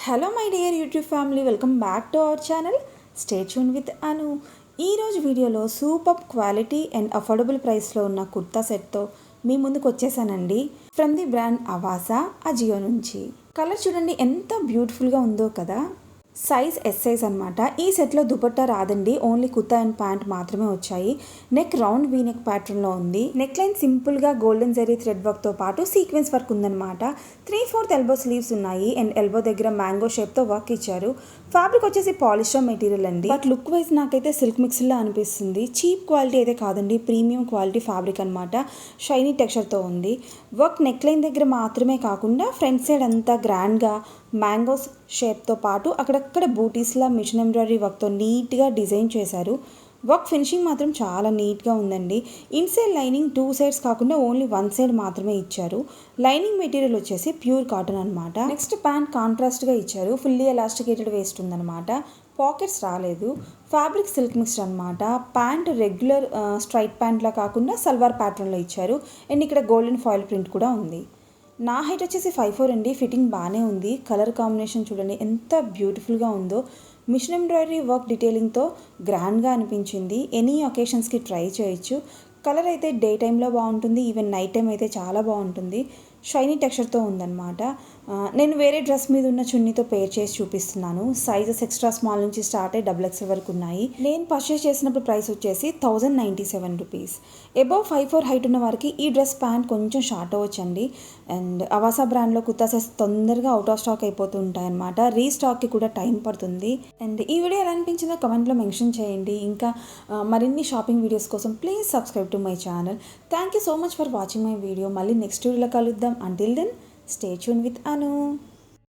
Hello my dear YouTube family, welcome back to our channel. Stay tune with Anu. ఈరోజు వీడియోలో super quality and affordable ప్రైస్లో ఉన్న కుర్తా సెట్తో మీ ముందుకు వచ్చేసానండి. From the brand Avasa, Ajio నుంచి. కలర్ చూడండి ఎంత బ్యూటిఫుల్గా ఉందో కదా. సైజ్ ఎస్ సైజ్ అనమాట. ఈ సెట్లో దుపట్టా రాదండి, ఓన్లీ కుర్తా అండ్ ప్యాంట్ మాత్రమే వచ్చాయి. నెక్ రౌండ్ వీ నెక్ ప్యాటర్న్లో ఉంది. నెక్ లైన్ సింపుల్గా గోల్డెన్ జరీ థ్రెడ్ వర్క్తో పాటు సీక్వెన్స్ వర్క్ ఉందన్నమాట. 3/4 ఎల్బో స్లీవ్స్ ఉన్నాయి అండ్ ఎల్బో దగ్గర మ్యాంగో షేప్తో వర్క్ ఇచ్చారు. ఫ్యాబ్రిక్ వచ్చేసి పాలిస్టర్ మెటీరియల్ అండి. బట్ లుక్ వైజ్ నాకైతే సిల్క్ మిక్స్లా అనిపిస్తుంది. చీప్ క్వాలిటీ అయితే కాదండి, ప్రీమియం క్వాలిటీ ఫ్యాబ్రిక్ అనమాట. షైనీ టెక్స్చర్తో ఉంది. వర్క్ నెక్ లైన్ దగ్గర మాత్రమే కాకుండా ఫ్రంట్ సైడ్ అంతా గ్రాండ్గా మ్యాంగోస్ షేప్తో పాటు అక్కడక్కడ బూటీస్లా మిషన్ ఎంబ్రాయిడరీ వర్క్తో నీట్గా డిజైన్ చేశారు. వర్క్ ఫినిషింగ్ మాత్రం చాలా నీట్గా ఉందండి. ఇన్సైడ్ లైనింగ్ 2 సైడ్స్ కాకుండా ఓన్లీ 1 సైడ్ మాత్రమే ఇచ్చారు. లైనింగ్ మెటీరియల్ వచ్చేసి ప్యూర్ కాటన్ అనమాట. నెక్స్ట్ ప్యాంట్ కాంట్రాస్ట్గా ఇచ్చారు. ఫుల్లీ ఎలాస్టికేటెడ్ వేస్ట్ ఉందన్నమాట. పాకెట్స్ రాలేదు. ఫ్యాబ్రిక్ సిల్క్ మిక్స్డ్ అనమాట. ప్యాంట్ రెగ్యులర్ స్ట్రైట్ ప్యాంట్లా కాకుండా సల్వార్ ప్యాటర్న్లో ఇచ్చారు అండ్ ఇక్కడ గోల్డెన్ ఫాయిల్ ప్రింట్ కూడా ఉంది. నా హైట్ వచ్చేసి 5'4" అండి. ఫిట్టింగ్ బాగానే ఉంది. కలర్ కాంబినేషన్ చూడండి ఎంత బ్యూటిఫుల్గా ఉందో. మిషన్ ఎంబ్రాయిడరీ వర్క్ డీటెయిలింగ్తో గ్రాండ్గా అనిపించింది. ఎనీ ఒకేషన్స్కి ట్రై చేయొచ్చు. కలర్ అయితే డే టైంలో బాగుంటుంది, ఈవెన్ నైట్ టైం అయితే చాలా బాగుంటుంది. షైనీ టెక్స్చర్తో ఉందన్నమాట. నేను వేరే డ్రెస్ మీద ఉన్న చున్నీతో పేర్ చేసి చూపిస్తున్నాను. సైజెస్ ఎక్స్ట్రా స్మాల్ నుంచి స్టార్ట్ అయ్యి XXL వరకు ఉన్నాయి. నేను పర్చేస్ చేసినప్పుడు ప్రైస్ వచ్చేసి 1097 రూపీస్. అబౌవ్ 5'4" హైట్ ఉన్న వారికి ఈ డ్రెస్ ప్యాంట్ కొంచెం షార్ట్ అవ్వచ్చండి. అండ్ అవాసా బ్రాండ్లో కుర్తా సెట్స్ తొందరగా అవుట్ ఆఫ్ స్టాక్ అయిపోతూ ఉంటాయి అనమాట. రీస్టాక్కి కూడా టైం పడుతుంది. అండ్ ఈ వీడియో ఎలా అనిపించిందో కమెంట్లో మెన్షన్ చేయండి. ఇంకా మరిన్ని షాపింగ్ వీడియోస్ కోసం please subscribe to my channel. Thank you so much for watching my video. మళ్ళీ నెక్స్ట్ వీడియోలో కలుద్దాం. Until then, stay tuned with Anu.